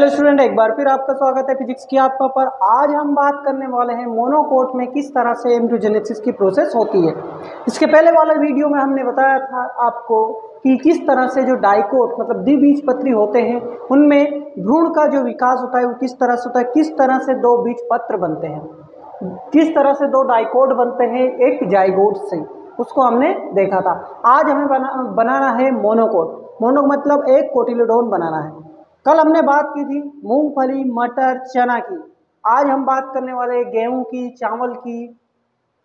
Hello student, एक बार फिर आपका स्वागत है फिजिक्स की आपका पर। आज हम बात करने वाले हैं मोनोकोट में किस तरह से एम्ब्रियोजेनेसिस की प्रोसेस होती है। इसके पहले वाला वीडियो में हमने बताया था आपको कि किस तरह से जो डाइकोट मतलब द्विबीजपत्री होते हैं उनमें भ्रूण का जो विकास होता है वो किस तरह से होता है, किस तरह से दो बीजपत्र बनते हैं, किस तरह से दो डाइकोट बनते हैं एक जाइगोट से, उसको हमने देखा था। आज हमें बनाना है मोनोकोट। मोनो मतलब एक कोटिलेडोन बनाना है। कल हमने बात की थी मूंगफली, मटर, चना की। आज हम बात करने वाले गेहूं की, चावल की,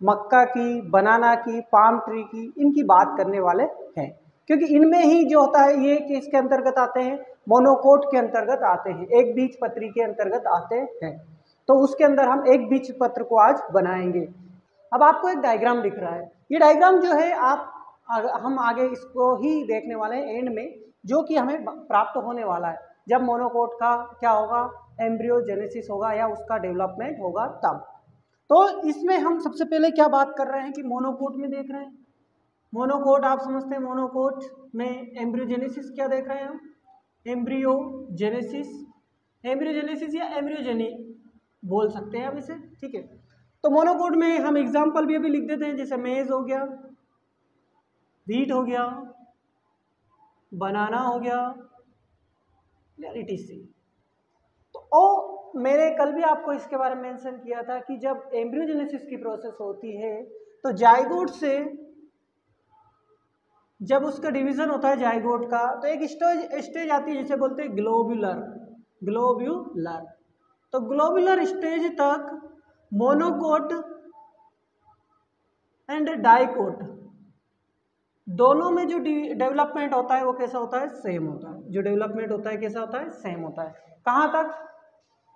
मक्का की, बनाना की, पाम ट्री की, इनकी बात करने वाले हैं, क्योंकि इनमें ही जो होता है ये किसके अंतर्गत आते हैं, मोनोकोट के अंतर्गत आते हैं, एक बीजपत्री के अंतर्गत आते हैं। तो उसके अंदर हम एक बीजपत्र को आज बनाएंगे। अब आपको एक डायग्राम दिख रहा है, ये डायग्राम जो है हम आगे इसको ही देखने वाले हैं एंड में, जो कि हमें प्राप्त होने वाला है जब मोनोकोट का क्या होगा, एम्ब्रियोजेनेसिस होगा या उसका डेवलपमेंट होगा तब। तो इसमें हम सबसे पहले क्या बात कर रहे हैं कि मोनोकोट में देख रहे हैं, मोनोकोट आप समझते हैं, मोनोकोट में एम्ब्रियोजेनेसिस क्या देख रहे हैं हम, एम्ब्रियोजेनेसिस, एम्ब्रियोजेनेसिस या एम्ब्रियोजेनी बोल सकते हैं हम इसे, ठीक है। तो मोनोकोट में हम एग्जाम्पल भी अभी लिख देते हैं, जैसे मेज हो गया, व्हीट हो गया, बनाना हो गया, etc। तो मैंने कल भी आपको इसके बारे में मेंशन किया था कि जब एम्ब्रियोजेनेसिस की प्रोसेस होती है तो जाइगोट से जब उसका डिवीजन होता है जाइगोट का, तो एक स्टेज आती है जिसे बोलते हैं ग्लोब्यूलर। ग्लोब्यूलर, तो ग्लोब्यूलर स्टेज तक मोनोकोट एंड डाइकोट दोनों में जो डेवलपमेंट होता है वो कैसा होता है, सेम होता है। जो डेवलपमेंट होता है कैसा होता है, सेम होता है। कहाँ तक,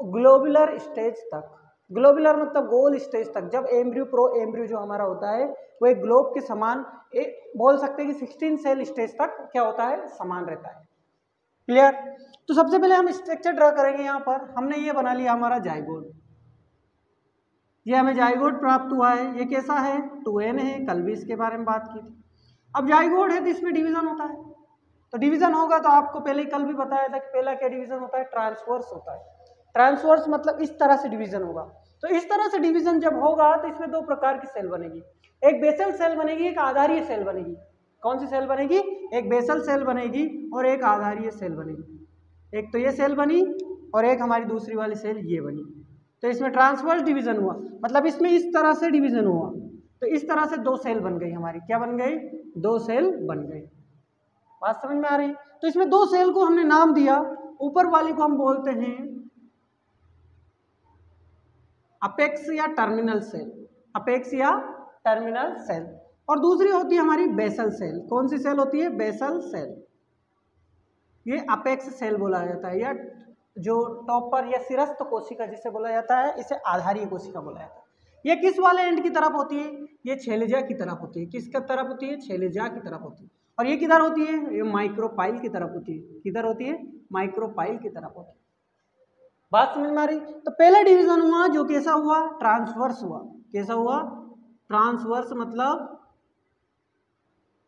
ग्लोबुलर स्टेज तक। ग्लोबुलर मतलब गोल स्टेज तक। जब एम्ब्रियो प्रो एम्ब्रियो जो हमारा होता है वो एक ग्लोब के समान बोल सकते हैं कि 16 सेल स्टेज तक क्या होता है, समान रहता है। क्लियर। तो सबसे पहले हम स्ट्रक्चर ड्रा करेंगे। यहाँ पर हमने ये बना लिया हमारा जाइगोट, ये हमें जाइगोट प्राप्त हुआ है। ये कैसा है, 2n है, कल भी इसके बारे में बात की थी। अब जाइगोट है तो इसमें डिवीजन होता है, तो डिवीजन होगा तो आपको पहले कल भी बताया था कि पहला क्या डिवीजन होता है, ट्रांसवर्स होता है। ट्रांसवर्स मतलब इस तरह से डिवीजन होगा। तो इस तरह से डिवीजन जब होगा तो इसमें दो प्रकार की सेल बनेगी, एक बेसल सेल बनेगी, एक आधारीय सेल बनेगी। कौन सी सेल बनेगी, एक बेसल सेल बनेगी और एक आधारीय सेल बनेगी। एक तो ये सेल बनी और एक हमारी दूसरी वाली सेल ये बनी। तो इसमें ट्रांसवर्स डिवीजन हुआ, मतलब इसमें इस तरह से डिवीजन हुआ, तो इस तरह से दो सेल बन गई हमारी। क्या बन गई, दो सेल बन गई। बात समझ में आ रही। तो इसमें दो सेल को हमने नाम दिया, ऊपर वाली को हम बोलते हैं अपेक्स या टर्मिनल सेल, अपेक्स या टर्मिनल सेल, और दूसरी होती है हमारी बेसल सेल। कौन सी सेल होती है, बेसल सेल। ये अपेक्स सेल बोला जाता है, या जो टॉप पर या सिरस्थ कोशिका जिसे बोला जाता है, इसे आधारीय कोशिका बोला जाता है। ये किस वाले एंड की तरफ होती है, ये छेलेजा की तरफ होती है। किसकी तरफ होती है, छेलेजा की तरफ होती है। और ये किधर होती है, ये माइक्रोपाइल की तरफ होती है। किधर होती है, माइक्रोपाइल की तरफ होती है। बात समझ में आ रही। तो पहला डिवीजन हुआ जो कैसा हुआ, ट्रांसवर्स हुआ। कैसा हुआ, ट्रांसवर्स मतलब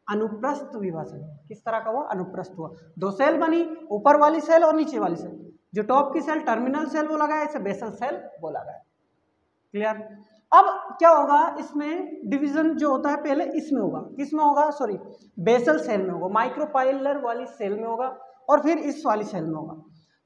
अनुप्रस्थ विभाजन। किस तरह का हुआ, अनुप्रस्थ हुआ। दो सेल बनी, ऊपर वाली सेल और नीचे वाली सेल। जो टॉप की सेल टर्मिनल सेल बोला गया, इसे बेसल सेल बोला गया। क्लियर। अब क्या होगा, इसमें डिवीजन जो होता है पहले इसमें होगा, किसमें होगा, सॉरी बेसल सेल में होगा, माइक्रोपाइलर वाली सेल में होगा, और फिर इस वाली सेल में होगा।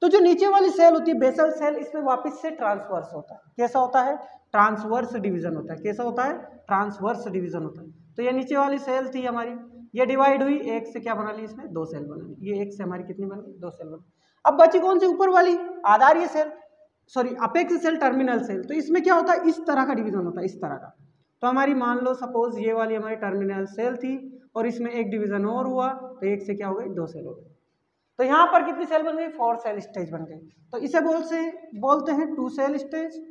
तो जो नीचे वाली सेल होती है बेसल सेल, इसमें वापस से ट्रांसवर्स होता है। कैसा होता है, ट्रांसवर्स डिवीजन होता है। कैसा होता है, ट्रांसवर्स डिवीजन होता है। तो ये नीचे वाली सेल थी हमारी, ये डिवाइड हुई, एक से क्या बना ली, इसमें दो सेल बना ली। ये एक से हमारी कितनी बन गई, दो सेल बन। अब बची कौन सी, ऊपर वाली आधारीय cell, sorry apex cell, terminal cell. तो इसमें क्या होता है, इस तरह का डिवीजन होता है, इस तरह का। तो हमारी मान लो सपोज ये वाली हमारी टर्मिनल सेल थी और इसमें एक डिवीजन और हुआ, तो एक से क्या हो गई, दो सेल हो गई। तो यहाँ पर कितनी सेल बन गई, 4 सेल स्टेज बन गई। तो इसे बोलते हैं 2 सेल स्टेज,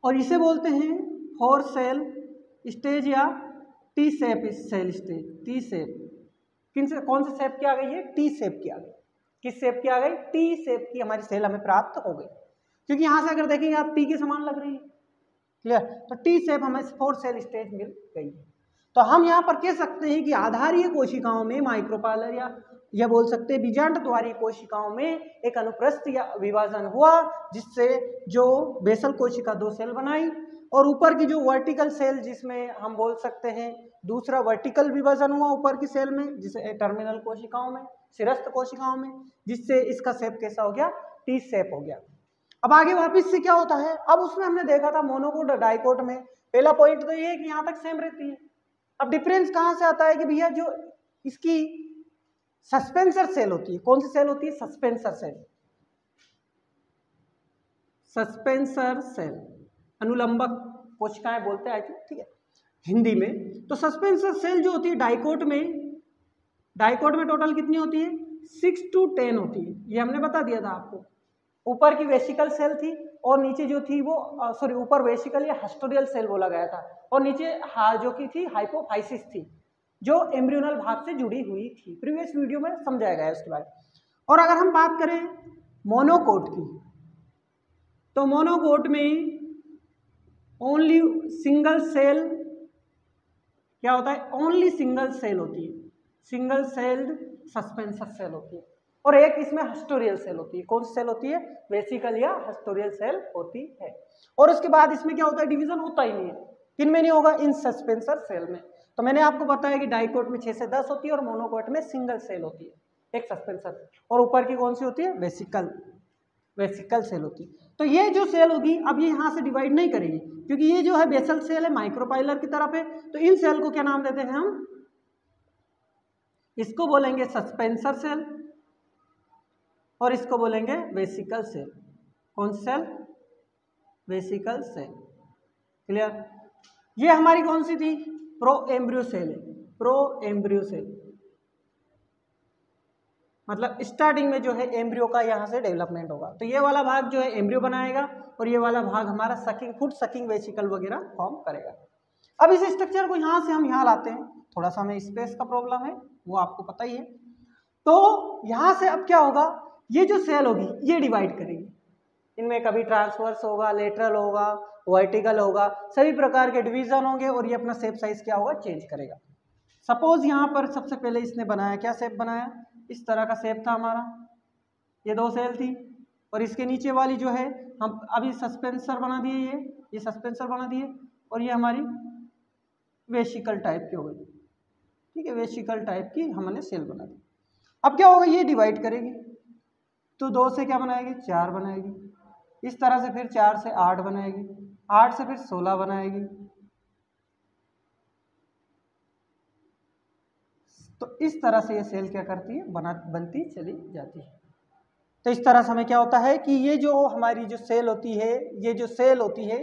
और इसे बोलते हैं 4 सेल स्टेज या T shape cell stage. T shape कौन से शेप की आ गई है, टी शेप की आ गई। किस शेप की आ गई, टी शेप की हमारी सेल हमें प्राप्त हो गई, क्योंकि यहां से अगर देखेंगे आप टी के समान लग रही है। क्लियर। तो टी शेप हमें 4 सेल स्टेज मिल गई है। तो हम यहाँ पर कह सकते हैं कि आधारीय कोशिकाओं में माइक्रोपाइलर या यह बोल सकते हैं बीजांड द्वारी कोशिकाओं में एक अनुप्रस्थ या विभाजन हुआ, जिससे जो बेसल कोशिका 2 सेल बनाई, और ऊपर की जो वर्टिकल सेल जिसमें हम बोल सकते हैं दूसरा वर्टिकल विभाजन हुआ ऊपर की सेल में, जिसे टर्मिनल कोशिकाओं में, सिरस्थ कोशिकाओं में, जिससे इसका शेप कैसा हो गया, टी शेप हो गया। अब आगे वापिस से क्या होता है, अब उसमें हमने देखा था मोनोकोट और डाइकोट में पहला पॉइंट तो ये है कि यहाँ तक सेम रहती है। अब डिफरेंस कहाँ से आता है कि भैया जो इसकी सस्पेंसर सेल होती है, कौन सी सेल होती है, सस्पेंसर सेल, सस्पेंसर सेल, अनुलंबक कोशिकाएं बोलते हैं, ठीक है हिंदी में। तो सस्पेंसर सेल जो होती है डाइकोट में टोटल कितनी होती है, 6 to 10 होती है, ये हमने बता दिया था आपको। ऊपर की वेसिकल सेल थी और नीचे जो थी वो ऊपर वेसिकल या हस्टोरियल सेल बोला गया था, और नीचे जो की थी हाइपोफाइसिस थी, जो एम्ब्रियोनल भाग से जुड़ी हुई थी। प्रीवियस वीडियो में समझाया गया है उसके बारे में। और अगर हम बात करें मोनोकोट की, तो मोनोकोट में ओनली सिंगल सेल क्या होता है, ओनली सिंगल सेल होती है, सिंगल सेल्ड सस्पेंसर सेल होती है, और एक इसमें हस्टोरियल सेल होती है। कौन सी सेल होती है, वेसिकल या हस्टोरियल सेल होती है। और उसके बाद इसमें क्या होता है, डिवीजन होता ही नहीं है। किन में नहीं होगा, इन सस्पेंसर सेल में। तो मैंने आपको बताया कि डाइकोट में 6 से 10 होती है और मोनोकोट में सिंगल सेल होती है, एक सस्पेंसर, और ऊपर की कौन सी होती है, वेसिकल सेल होती है। तो ये जो सेल होगी अब ये यहाँ से डिवाइड नहीं करेगी, क्योंकि ये जो है बेसल सेल है, माइक्रोपाइलर की तरफ है। तो इन सेल को क्या नाम देते हैं हम, इसको बोलेंगे सस्पेंसर सेल और इसको बोलेंगे वेसिकल सेल। कौन सी सेल, वेसिकल सेल। क्लियर। ये हमारी कौन सी थी, प्रो एम्ब्रियो सेल है, प्रो एम्ब्रियो सेल, मतलब स्टार्टिंग में जो है एम्ब्रियो का यहाँ से डेवलपमेंट होगा। तो ये वाला भाग जो है एम्ब्रियो बनाएगा और ये वाला भाग हमारा सकिंग फुट सकिंग वेसिकल वगैरह फॉर्म करेगा। अब इस स्ट्रक्चर को यहाँ से हम यहाँ लाते हैं, थोड़ा सा हमें स्पेस का प्रॉब्लम है वो आपको पता ही है। तो यहाँ से अब क्या होगा, ये जो सेल होगी ये डिवाइड करेगी, इनमें कभी ट्रांसवर्स होगा, लेटरल होगा, वर्टिकल होगा, सभी प्रकार के डिवीजन होंगे और ये अपना शेप साइज क्या होगा, चेंज करेगा। सपोज यहाँ पर सबसे पहले इसने बनाया, क्या शेप बनाया, इस तरह का शेप था हमारा, ये 2 सेल थी, और इसके नीचे वाली जो है हम अभी सस्पेंसर बना दिए, ये सस्पेंसर बना दिए, और ये हमारी वेसिकल टाइप की हो गई, ठीक है, वेसिकल टाइप की हमने सेल बना दी। अब क्या होगा, ये डिवाइड करेगी, तो 2 से क्या बनाएगी, 4 बनाएगी, इस तरह से फिर 4 से 8 बनाएगी, 8 से फिर 16 बनाएगी। तो इस तरह से ये सेल क्या करती है, बनती चली जाती है। तो इस तरह से हमें क्या होता है कि ये जो हमारी जो सेल होती है, ये जो सेल होती है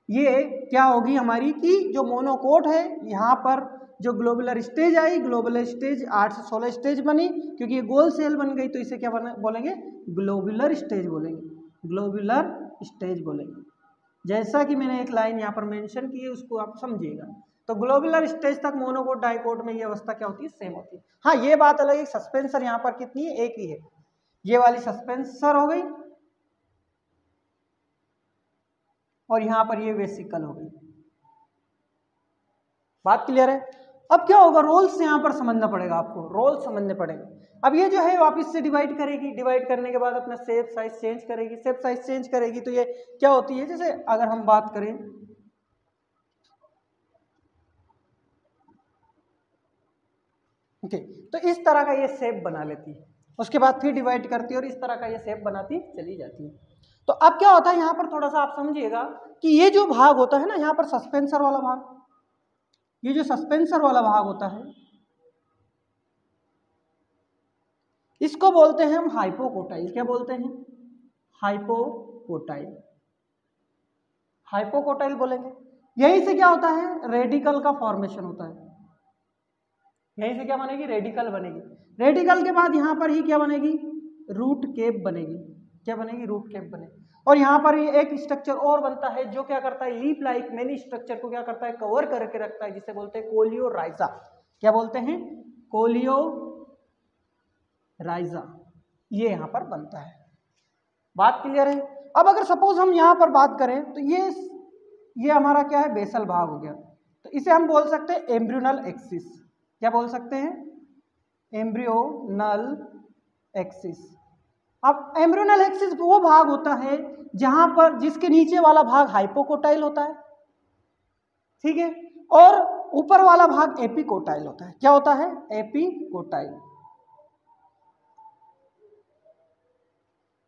ये क्या होगी हमारी, कि जो मोनोकोट है यहाँ पर जो globular stage I, globular stage 8 से 16 स्टेज बनी, क्योंकि ये गोल सेल बन गई तो इसे क्या बोलेंगे, ग्लोबुलर स्टेज बोलेंगे, ग्लोबुलर स्टेज बोलेंगे। जैसा कि मैंने एक लाइन यहाँ पर मेंशन की है उसको आप समझिएगा। तो ग्लोबुलर स्टेज तक मोनोकोट डाइकोट में ये अवस्था क्या होती है, सेम होती है। हाँ ये बात अलग है, सस्पेंसर यहाँ पर कितनी है, एक ही है, ये वाली सस्पेंसर हो गई और यहाँ पर ये वेसिकल हो गई। बात क्लियर है। अब क्या होगा, रोल्स यहाँ पर समझना पड़ेगा आपको, रोल समझने पड़ेंगे। अब ये जो है वापस से डिवाइड करेगी, डिवाइड करने के बाद अपना शेप साइज चेंज करेगी, शेप साइज चेंज करेगी तो ये क्या होती है, जैसे अगर हम बात करें ओके, तो इस तरह का ये शेप बना लेती है, उसके बाद फिर डिवाइड करती है और इस तरह का ये शेप बनाती चली जाती है। तो अब क्या होता है यहाँ पर थोड़ा सा आप समझिएगा कि ये जो भाग होता है ना यहाँ पर सस्पेंसर वाला भाग, ये जो सस्पेंसर वाला भाग होता है इसको बोलते हैं हम हाइपोकोटाइल। क्या बोलते हैं, हाइपोकोटाइल, हाइपोकोटाइल बोलेंगे। यहीं से क्या होता है, रेडिकल का फॉर्मेशन होता है, यहीं से क्या बनेगी, रेडिकल बनेगी। रेडिकल के बाद यहाँ पर ही क्या बनेगी, रूट केप बनेगी। क्या बनेगी, रूट केप बनेगी। और यहाँ पर ये एक स्ट्रक्चर और बनता है जो क्या करता है, लीफ लाइक मेनी स्ट्रक्चर को क्या करता है, कवर करके रखता है, जिसे बोलते हैं कोलियोराइजा। क्या बोलते हैं, कोलियोराइजा, ये यहाँ पर बनता है। बात क्लियर है। अब अगर सपोज हम यहाँ पर बात करें तो ये हमारा क्या है, बेसल भाग हो गया, तो इसे हम बोल सकते हैं एम्ब्रियोनल एक्सिस। क्या बोल सकते हैं, एम्ब्रियोनल एक्सिस। अब एम्ब्रियोनल एक्सिस वो भाग होता है जहां पर जिसके नीचे वाला भाग हाइपोकोटाइल होता है, ठीक है, और ऊपर वाला भाग एपिकोटाइल होता है। क्या होता है? एपिकोटाइल।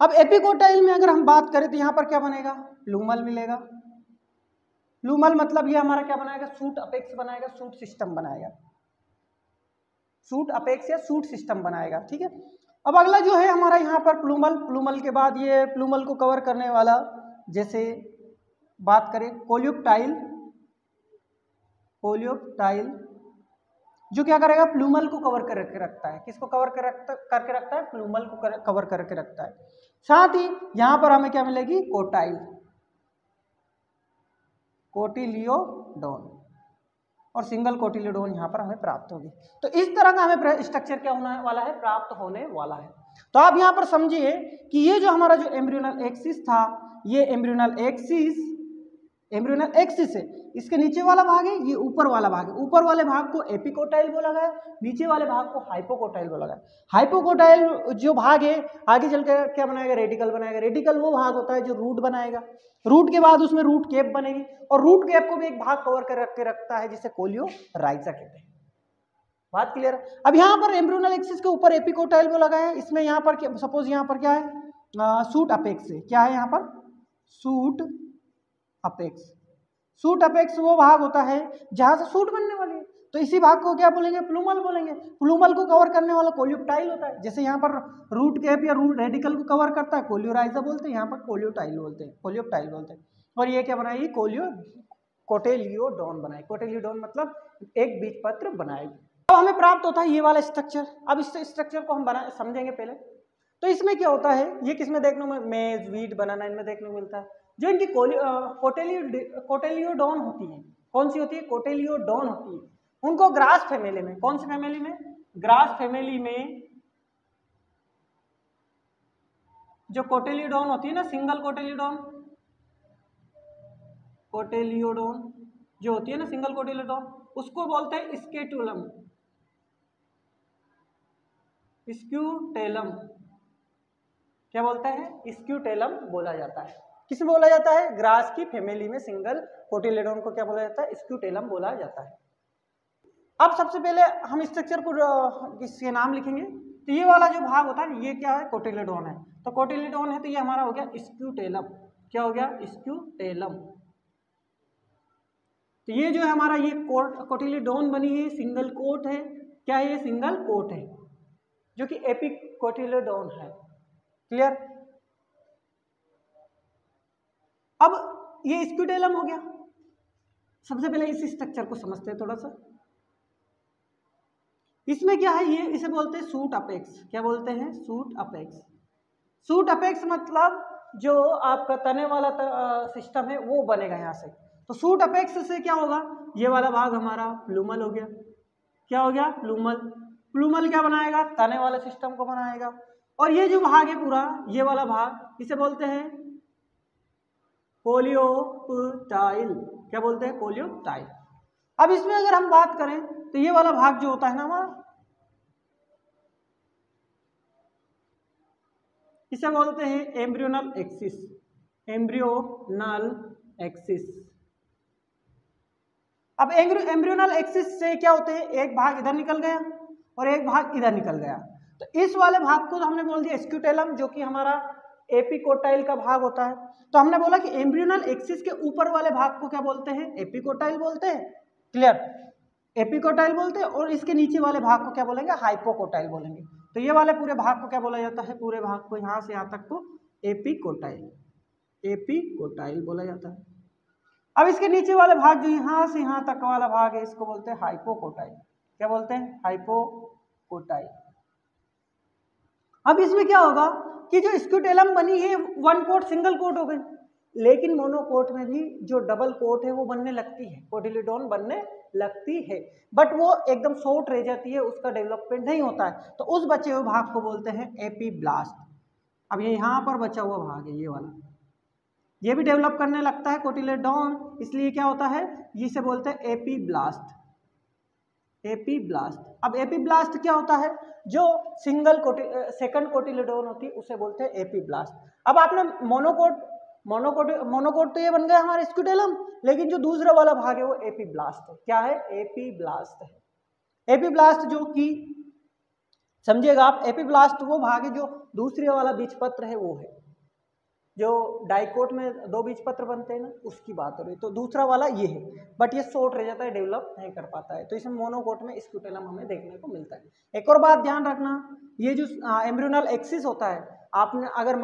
अब एपिकोटाइल में अगर हम बात करें तो यहां पर क्या बनेगा? लूमल मिलेगा। लूमल मतलब ये हमारा क्या बनाएगा? सूट अपेक्स बनाएगा, सूट सिस्टम बनाएगा, सूट अपेक्स या सूट सिस्टम बनाएगा, ठीक है। अब अगला जो है हमारा यहाँ पर प्लूमल। प्लूमल के बाद ये प्लूमल को कवर करने वाला, जैसे बात करें कोलियोप्टाइल, कोलियोप्टाइल जो क्या करेगा? प्लूमल को कवर करके रखता है। किसको कवर करके रखता है? प्लूमल को कवर करके रखता है। साथ ही यहां पर हमें क्या मिलेगी? कोटाइल, कोटिलियोडोन, और सिंगल कोटिलियोडोन यहां पर हमें प्राप्त होगी। तो इस तरह का हमें स्ट्रक्चर क्या होने वाला है? प्राप्त होने वाला है। तो आप यहां पर समझिए कि ये जो हमारा जो एम्ब्रियोनल एक्सिस था, ये एम्ब्रियोनल एक्सिस है, इसके नीचे वाला भाग है, ये ऊपर वाला भाग है। ऊपर वाले भाग को एपिकोटाइल बोला गया, नीचे वाले भाग को हाइपोकोटाइल बोला गया। हाइपोकोटाइल जो भाग है आगे चलकर क्या बनाएगा? रेडिकल बनाएगा। रेडिकल वो भाग होता है जो रूट बनाएगा। रूट के बाद उसमें रूट कैप बनेगी, और रूट कैप को भी एक भाग कवर करके रखता है जिसे कोलियोराइजा कहते हैं। बात क्लियर है? अब यहाँ पर एम्ब्रियोनल एक्सिस के ऊपर एपिकोटाइल बोला गया है। इसमें यहाँ पर सपोज यहाँ पर क्या है? सूट अपेक्स है। क्या है यहाँ पर? Suit apex. सूट अपेक्स वो भाग होता है जहां से सूट बनने वाली है, तो इसी भाग को क्या बोलेंगे? प्लूमल बोलेंगे। प्लूमल को कवर करने वाला कोलियोप्टाइल होता है। जैसे यहाँ पर रूट कैप या रूट रेडिकल को कवर करता है कोलियोराइजा बोलते हैं, यहाँ पर कोलियोप्टाइल बोलते हैं। और ये क्या बनाएगी? कोटिलियोडोन बनाएगी। कोटिलियोडोन मतलब एक बीजपत्र बनाएगी। अब हमें प्राप्त होता है ये वाला स्ट्रक्चर। अब इस स्ट्रक्चर को हम समझेंगे पहले। तो इसमें क्या होता है? ये किसमें देखने में? मेज, वीट, बनाना, इनमें देखने को मिलता है। जो इनकी कोटिलियोडोन होती है, कौन सी होती है? कोटिलियोडोन होती है। उनको ग्रास फैमिली में, कौन सी फैमिली में? ग्रास फैमिली में जो कोटिलियोडोन होती है ना, सिंगल कोटिलियोडोन जो होती है ना, सिंगल कोटिलियोडोन, उसको बोलते हैं स्केटुलम, स्क्यूटेलम। क्या बोलते हैं? स्क्यूटेलम बोला जाता है। किसे बोला जाता है? ग्रास की फैमिली में सिंगल कोटिलियोडोन को क्या बोला जाता है? स्क्यूटेलम बोला जाता है। अब सबसे पहले हम स्ट्रक्चर को इसके नाम लिखेंगे। तो ये वाला जो भाग होता है ये क्या है? कोटिलियोडोन है। तो कोटिलियोडोन है तो ये हमारा हो गया स्क्यूटेलम। क्या हो गया? स्क्यूटेलम। तो ये जो है हमारा ये कोटिलियोडोन बनी है, सिंगल कोट है। क्या है? ये सिंगल कोट है जो कि एपिकोटिलियोडोन है। क्लियर? अब ये स्क्यूटेलम हो गया। सबसे पहले इस स्ट्रक्चर को समझते हैं थोड़ा सा। इसमें क्या है? ये इसे बोलते हैं सूट अपेक्स। क्या बोलते हैं? Suit apex. सूट अपेक्स मतलब जो आपका तने वाला सिस्टम है वो बनेगा यहाँ से। तो सूट अपेक्स से क्या होगा? ये वाला भाग हमारा प्लूमल हो गया। क्या हो गया? प्लूमल। प्लूमल क्या बनाएगा? तने वाले सिस्टम को बनाएगा। और ये जो भाग है पूरा, ये वाला भाग, इसे बोलते हैं कोलियोप्टाइल। क्या बोलते हैं? कोलियोप्टाइल। अब इसमें अगर हम बात करें तो ये वाला भाग जो होता है ना हमारा, इसे बोलते हैं एम्ब्रियोनल एक्सिस। Embryonal axis. अब एम्ब्रियोनल एक्सिस से क्या होते हैं? एक भाग इधर निकल गया और एक भाग इधर निकल गया। तो इस वाले भाग को तो हमने बोल दिया स्क्यूटेलम, जो कि हमारा एपिकोटाइल का भाग होता है। तो हमने बोला कि एम्ब्रियोनल एक्सिस के ऊपर वाले भाग को क्या बोलते हैं? एपिकोटाइल बोलते हैं। क्लियर? एपिकोटाइल बोलते हैं। और इसके नीचे वाले भाग को क्या बोलेंगे? हाइपोकोटाइल बोलेंगे। तो ये वाले पूरे भाग को क्या बोला जाता है? पूरे भाग को यहाँ से यहाँ तक को एपिकोटाइल, एपिकोटाइल बोला जाता है। अब इसके नीचे वाले भाग जो यहाँ से यहाँ तक वाला भाग है, इसको बोलते हैं हाइपोकोटाइल। क्या बोलते हैं? हाइपोकोटाइल। अब इसमें क्या होगा कि जो स्क्यूटेलम बनी है वन कोट सिंगल कोट हो गई, लेकिन मोनोकोट में भी जो डबल कोट है वो बनने लगती है, कोटिलियोडोन बनने लगती है, बट वो एकदम शॉर्ट रह जाती है, उसका डेवलपमेंट नहीं होता है। तो उस बचे हुए भाग को बोलते हैं एपीब्लास्ट। अब ये यहाँ पर बचा हुआ भाग है ये वाला, ये भी डेवलप करने लगता है कोटिलियोडोन, इसलिए क्या होता है? जिसे बोलते हैं एपीब्लास्ट। एपीब्लास्ट। अब एपीब्लास्ट क्या होता है? जो सेकंड कोटिलेडोन होती है उसे बोलते हैं एपीब्लास्ट। अब आपने मोनोकोट तो ये बन गया हमारा स्क्यूटेलम, लेकिन जो दूसरा वाला भाग है वो एपीब्लास्ट है। क्या है? एपीब्लास्ट है। एपीब्लास्ट जो कि समझिएगा आप, एपीब्लास्ट वो भाग है जो दूसरे वाला बीजपत्र है वो है, जो डाइकोट में दो बीजपत्र बनते हैं ना, उसकी बात हो रही है। तो दूसरा वाला ये है, बट ये शॉर्ट रह जाता है, डेवलप नहीं कर पाता है। तो इसमें मोनोकोट में स्क्यूटेलम हमें देखने को मिलता है। एक और बात ध्यान रखना, ये जो एम्ब्रियोनल एक्सिस होता है, आपने अगर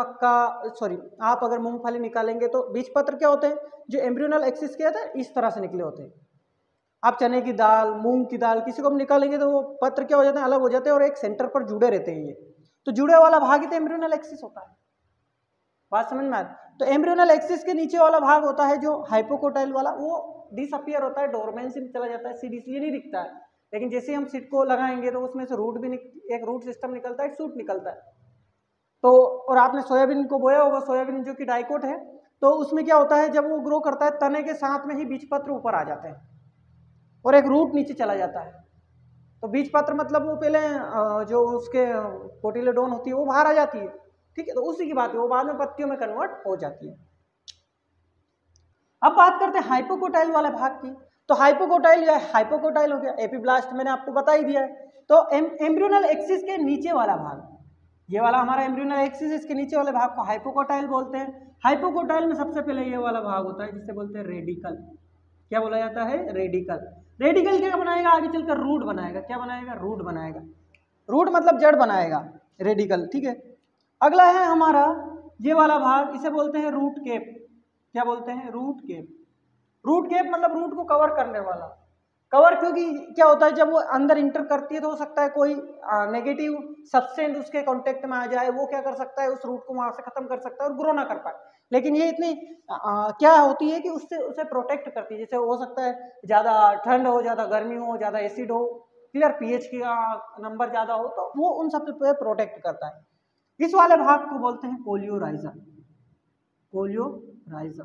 आप अगर मूंगफली निकालेंगे तो बीजपत्र क्या होते हैं? जो एम्ब्रियोनल एक्सिस क्या होता है, इस तरह से निकले होते हैं। आप चने की दाल, मूंग की दाल किसी को भी निकालेंगे तो वो पत्र क्या हो जाते हैं? अलग हो जाते हैं और एक सेंटर पर जुड़े रहते हैं। ये तो जुड़े वाला भाग ही तो एम्ब्रियोनल एक्सिस होता है। बात समझ में आती? तो एम्ब्रियोनल एक्सिस के नीचे वाला भाग होता है जो हाइपोकोटाइल वाला, वो डिसअपियर होता है, डोरमेंसी में चला जाता है, सीड इसलिए नहीं दिखता है। लेकिन जैसे हम सीड को लगाएंगे तो उसमें से एक रूट सिस्टम निकलता है, एक शूट निकलता है। तो और आपने सोयाबीन को बोया होगा, सोयाबीन जो कि डाइकोट है, तो उसमें क्या होता है, जब वो ग्रो करता है तने के साथ में ही बीजपत्र ऊपर आ जाते हैं और एक रूट नीचे चला जाता है। तो बीजपत्र मतलब वो पहले जो उसके कोटिलेडोन होती है वो बाहर आ जाती है, ठीक है, तो उसी की बात है, वो बाद में पत्तियों में कन्वर्ट हो जाती है। अब बात करते हैं हाइपोकोटाइल वाले भाग की। तो हाइपोकोटाइल या हाइपोकोटाइल हो गया, एपीब्लास्ट मैंने आपको बता ही दिया है। तो एम्ब्रियोनल एक्सिस के नीचे वाला भाग, ये वाला हमारा एम्ब्रियोनल एक्सिस, इसके नीचे वाले भाग को हाइपोकोटाइल बोलते हैं। हाइपोकोटाइल में सबसे पहले ये वाला भाग होता है जिसे बोलते हैं रेडिकल। क्या बोला जाता है? रेडिकल। रेडिकल क्या बनाएगा? आगे चलकर रूट बनाएगा। क्या बनाएगा? रूट बनाएगा। रूट मतलब जड़ बनाएगा रेडिकल, ठीक है। अगला है हमारा ये वाला भाग, इसे बोलते हैं रूट केप। क्या बोलते हैं? Root cap. रूट केप मतलब रूट को कवर करने वाला। कवर क्योंकि क्या होता है, जब वो अंदर इंटर करती है तो हो सकता है कोई नेगेटिव सब्सटेंस उसके कांटेक्ट में आ जाए, वो क्या कर सकता है, उस रूट को वहां से खत्म कर सकता है और ग्रो ना कर पाए। लेकिन ये इतनी क्या होती है कि उससे उसे प्रोटेक्ट करती है। जैसे हो सकता है ज़्यादा ठंड हो, ज़्यादा गर्मी हो, ज़्यादा एसिड हो, क्लियर, पीएच का नंबर ज़्यादा हो, तो वो उन सब पे प्रोटेक्ट करता है। इस वाले भाग को बोलते हैं कोलियोराइजर। कोलियोराइजर।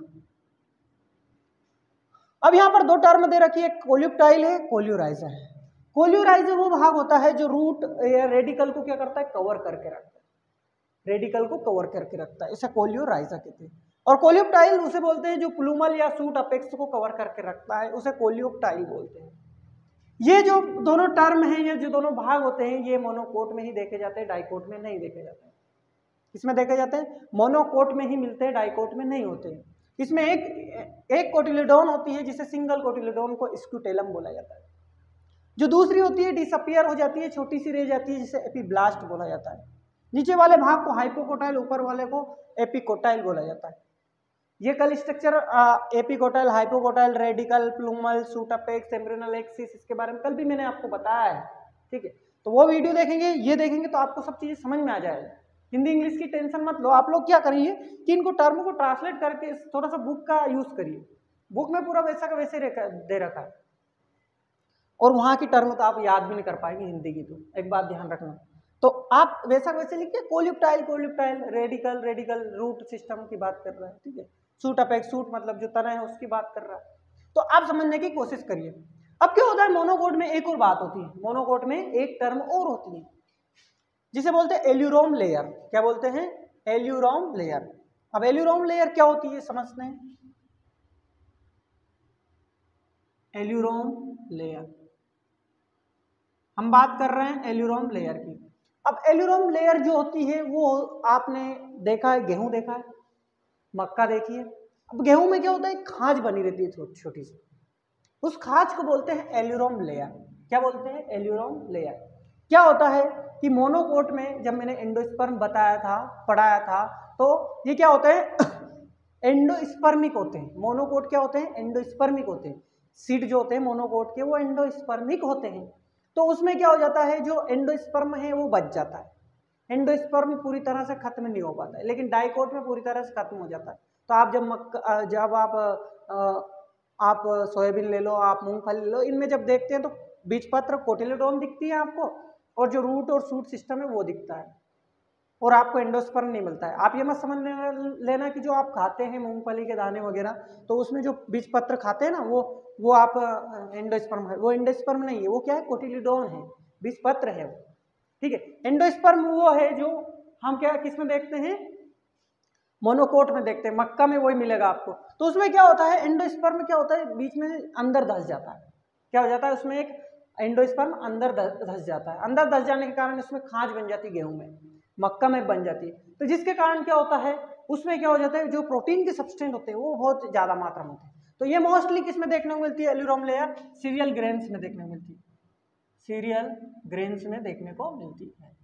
अब यहाँ पर दो टर्म दे रखी है, कोल्यूप्टाइल है, कोलियोराइजर है। कोलियोराइजर वो भाग होता है जो रूट या रेडिकल को क्या करता है? कवर करके रखता है। रेडिकल को कवर करके रखता है, इसे कोलियोराइजर कहते हैं। और कोलियोप्टाइल उसे बोलते हैं जो प्लूमल या सूट अपेक्स को कवर करके रखता है, उसे कोलियोप्टाइल बोलते हैं। ये जो दोनों टर्म हैं, ये जो दोनों भाग होते हैं, ये मोनोकोट में ही देखे जाते हैं, डाइकोट में नहीं देखे जाते हैं। इसमें देखे जाते हैं मोनोकोट में ही मिलते हैं, डाइकोट में नहीं होते हैं। इसमें एक कोटिलेडोन होती है जिसे सिंगल कोटिलेडोन को स्क्यूटेलम बोला जाता है। जो दूसरी होती है डिसअपियर हो जाती है, छोटी सी रह जाती है, जिसे एपीब्लास्ट बोला जाता है। नीचे वाले भाग को हाइपोकोटाइल, ऊपर वाले को एपिकोटाइल बोला जाता है। ये कल structure epicotyl, hypocotyl, radicle, plumule, shoot apex, embryonal axis, इसके बारे में कल भी मैंने आपको बताया है, ठीक है। तो वो वीडियो देखेंगे, ये देखेंगे तो आपको सब चीजें समझ में आ जाएगा। हिंदी इंग्लिश की टेंशन मत लो। आप लोग क्या करिए कि इनको टर्म को ट्रांसलेट करके थोड़ा सा बुक का यूज करिए। बुक में पूरा वैसा का वैसे दे रखा है, और वहां की टर्म तो आप याद भी नहीं कर पाएंगे हिंदी की। तो एक बात ध्यान रखना, तो आप वैसा वैसे लिखिए, coleoptile, coleoptile, radicle, radicle, root system की बात कर रहा है, ठीक है। सूट अपेक्स, सूट मतलब जो तना है उसकी बात कर रहा है। तो आप समझने की कोशिश करिए। अब क्या होता है, मोनोकोट में एक और बात होती है, मोनोकोट में एक टर्म और होती है जिसे बोलते हैं एल्यूरोम लेयर। क्या बोलते हैं? एल्यूरोम लेयर। अब एल्यूरोम लेयर क्या होती है समझते हैं। एल्यूरोम लेयर, हम बात कर रहे हैं एल्यूरोम लेयर की। अब एल्यूरोम लेयर जो होती है वो आपने देखा है, गेहूं देखा है, मक्का देखी है। अब गेहूं में क्या होता है, खाज बनी रहती है छोटी छोटी सी, उस खाज को बोलते हैं एल्यूरोम लेयर। क्या बोलते हैं? एल्यूरोम लेयर। क्या होता है कि मोनोकोट में जब मैंने एंडोस्पर्म बताया था, पढ़ाया था, तो ये क्या होते हैं एंडोस्पर्मिक होते हैं। मोनोकोट क्या होते हैं? एंडोस्पर्मिक होते हैं। सीड जो होते हैं मोनोकोट के वो एंडोस्पर्मिक होते हैं। तो उसमें क्या हो जाता है, जो एंडोस्पर्म है वो बच जाता है। एंडोस्पर्म पूरी तरह से खत्म नहीं हो पाता है, लेकिन डाइकोट में पूरी तरह से खत्म हो जाता है। तो आप जब आप सोयाबीन ले लो, आप मूंगफली ले लो, इनमें जब देखते हैं तो बीजपत्र कोटिलेडोन दिखती है आपको, और जो रूट और शूट सिस्टम है वो दिखता है। और आपको एंडोस्पर्म नहीं मिलता है। आप ये मत समझ लेना कि जो आप खाते हैं मूंगफली के दाने वगैरह, तो उसमें जो बीज पत्र खाते हैं ना वो आप एंडोस्पर्म है, वो एंडोस्पर्म नहीं है, वो क्या है, कोटिलीडोन है, बीज पत्र है वो, ठीक है। एंडोस्पर्म वो है जो हम क्या किस में देखते हैं, मोनोकोट में देखते हैं, मक्का में वही मिलेगा आपको। तो उसमें क्या होता है, एंडोस्पर्म क्या होता है, बीच में अंदर धस जाता है, क्या हो जाता है उसमें, एक एंडोस्पर्म अंदर धस जाता है, अंदर धस जाने के कारण उसमें खांच बन जाती है, गेहूं में, मक्का में बन जाती है। तो जिसके कारण क्या होता है, उसमें क्या हो जाता है, जो प्रोटीन के सब्सटेंस होते हैं वो बहुत ज्यादा मात्रा में होते हैं। तो ये मोस्टली किस में देखने को मिलती है, एल्यूरोम लेयर सीरियल ग्रेन्स में देखने को मिलती है, सीरियल ग्रेन्स में देखने को मिलती है,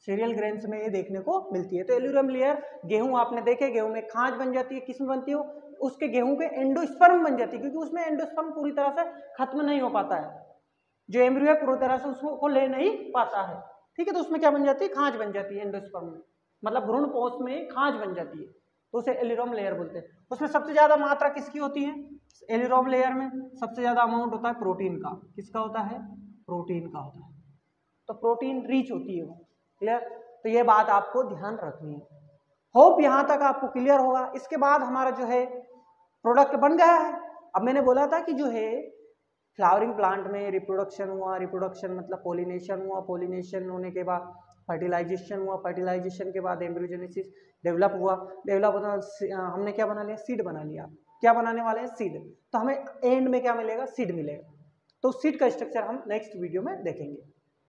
सीरियल ग्रेन्स में ये देखने को मिलती है। तो एल्यूरोम लेयर, गेहूं आपने देखे, गेहूं में खांच बन जाती है, किस में बनती है, उसके गेहूं के एंडोस्पर्म बन जाती है, क्योंकि उसमें एंडोस्पर्म पूरी तरह से खत्म नहीं हो पाता है, जो एम्ब्रियो है पूरी तरह से उसको ले नहीं पाता है, ठीक है। तो उसमें क्या बन जाती है, खांच बन जाती है एंडोस्पर्म में, मतलब भ्रूण पोष में खांच बन जाती है, तो उसे एल्यूरोम लेयर बोलते हैं। उसमें सबसे ज्यादा मात्रा किसकी होती है, एल्यूरोम लेयर में सबसे ज्यादा अमाउंट होता है प्रोटीन का, किसका होता है, प्रोटीन का होता है, तो प्रोटीन रिच होती है वो, क्लियर। तो ये बात आपको ध्यान रखनी है। होप यहां तक आपको क्लियर होगा। इसके बाद हमारा जो है प्रोडक्ट बन गया है। अब मैंने बोला था कि जो है फ्लावरिंग प्लांट में रिप्रोडक्शन हुआ, रिप्रोडक्शन मतलब पोलिनेशन हुआ, पोलिनेशन होने के बाद फर्टिलाइजेशन हुआ, फर्टिलाइजेशन के बाद एम्ब्रियोजेनेसिस डेवलप हुआ, डेवलप होना हमने क्या बना लिया, सीड बना लिया। क्या बनाने वाले हैं, सीड। तो हमें एंड में क्या मिलेगा, सीड मिलेगा। तो सीड का स्ट्रक्चर हम नेक्स्ट वीडियो में देखेंगे।